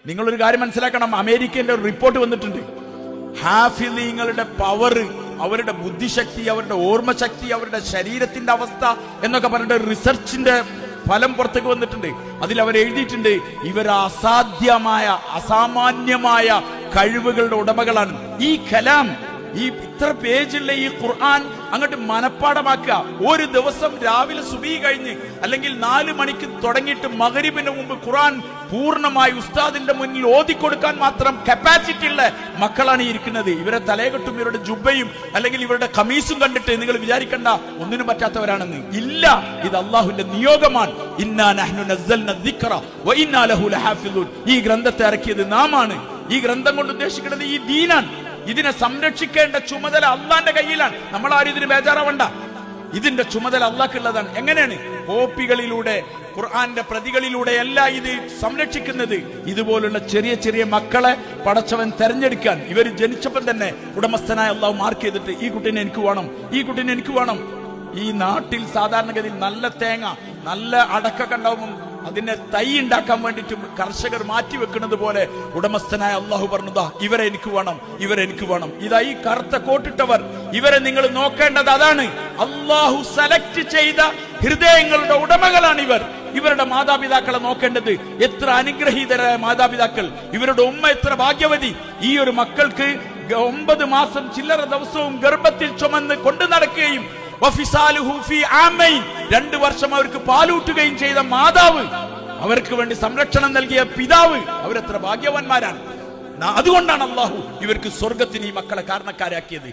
നിങ്ങളൊരു കാര്യം മനസ്സിലാക്കണം, അമേരിക്കന്റെ ഒരു റിപ്പോർട്ട് വന്നിട്ടുണ്ട്. ഹാഫിളീങ്ങളുടെ പവർ, അവരുടെ ബുദ്ധിശക്തി, അവരുടെ ഓർമ്മശക്തി, അവരുടെ ശരീരത്തിന്റെ അവസ്ഥ എന്നൊക്കെ പറഞ്ഞിട്ട് റിസർച്ചിന്റെ ഫലം പുറത്തേക്ക് വന്നിട്ടുണ്ട്. അതിൽ അവർ എഴുതിയിട്ടുണ്ട്, ഇവർ അസാധ്യമായ അസാമാന്യമായ കഴിവുകളുടെ ഉടമകളാണ്. ഈ കലാം, ഈ ഇത്ര പേജുള്ള ഈ ഖുർആൻ അങ്ങോട്ട് മനപ്പാടമാക്കുക. ഒരു ദിവസം രാവിലെ സുബഹി കഴിഞ്ഞ് അല്ലെങ്കിൽ 4 മണിക്ക് തുടങ്ങിയിട്ട് മഗ്രിബിന് മുമ്പ് ഖുർആൻ പൂർണ്ണമായി ഉസ്താദിന്റെ മുന്നിൽ ഓതിക്കൊടുക്കാൻ മാത്രം കപ്പാസിറ്റി ഉള്ള മക്കളാണ് ഈ ഇരിക്കുന്നത്. ഇവരെ തലയെക്കെട്ടും ഇവരുടെ ജുബയും അല്ലെങ്കിൽ ഇവരുടെ ഖമീസും കണ്ടിട്ട് നിങ്ങൾ വിചാരിക്കണ്ട ഒന്നിനും പറ്റാത്തവരാണെന്ന്. ഇല്ല, ഇത് അള്ളാഹുവിന്റെ നിയോഗമാണ്. ഇന്നാ നഹ്നു നസ്സൽന ദിക്റ വ ഇന്നാ ലഹു ലഹാഫിളൂൻ. ഈ ഗ്രന്ഥത്തെ ഇറക്കിയത് നാമാണ്. ഈ ഗ്രന്ഥം കൊണ്ട് ഉദ്ദേശിക്കുന്നത് ഈ ദീനാണ്. ഇതിനെ സംരക്ഷിക്കേണ്ട ചുമതല അള്ളാന്റെ കയ്യിലാണ്. നമ്മളാരും ഇതിന് ബേജാറാവണ്ട. ഇതിന്റെ ചുമതല അള്ളാഹ്ക്കുള്ളതാണ്. എങ്ങനെയാണ്? കോപ്പികളിലൂടെ, ഖുർആന്റെ പ്രതികളിലൂടെ അല്ല ഇത് സംരക്ഷിക്കുന്നത്. ഇതുപോലുള്ള ചെറിയ ചെറിയ മക്കളെ പടച്ചവൻ തെരഞ്ഞെടുക്കാൻ ഇവർ ജനിച്ചപ്പം തന്നെ ഉടമസ്ഥനായ അള്ളാഹു മാർക്ക് ചെയ്തിട്ട് ഈ കുട്ടീനെ എനിക്ക് വേണം, ഈ കുട്ടീനെ എനിക്ക് വേണം. ഈ നാട്ടിൽ സാധാരണഗതിയിൽ നല്ല തേങ്ങ, നല്ല അടക്കൊക്കെ ഉണ്ടാവുമ്പം അതിനെ തൈ ഉണ്ടാക്കാൻ വേണ്ടിയിട്ട് കർഷകർ മാറ്റിവെക്കുന്നത് പോലെ ഉടമസ്ഥനായ അള്ളാഹു പറഞ്ഞതാ, ഇവരെ എനിക്ക് വേണം, ഇവരെ എനിക്ക് വേണം. ഇതാ ഈ കറുത്ത കോട്ടിട്ടവർ, ഇവരെ നിങ്ങൾ നോക്കേണ്ടത് അതാണ്. അള്ളാഹു സെലക്ട് ചെയ്ത ഹൃദയങ്ങളുടെ ഉടമകളാണ് ഇവർ. ഇവരുടെ മാതാപിതാക്കളെ നോക്കേണ്ടത് എത്ര അനുഗ്രഹീതരായ മാതാപിതാക്കൾ, ഇവരുടെ ഉമ്മ എത്ര ഭാഗ്യവതി. ഈ ഒരു മക്കൾക്ക് 9 മാസം ചില്ലറ ദിവസവും ഗർഭത്തിൽ ചുമന്ന് കൊണ്ടു നടക്കുകയും 2 വർഷം അവർക്ക് പാലൂട്ടുകയും ചെയ്ത മാതാവ്, അവർക്ക് വേണ്ടി സംരക്ഷണം നൽകിയ പിതാവ്, അവരെത്ര ഭാഗ്യവാന്മാരാണ്. അതുകൊണ്ടാണ് അള്ളാഹു ഇവർക്ക് സ്വർഗത്തിന് ഈ മക്കളെ കാരണക്കാരാക്കിയത്.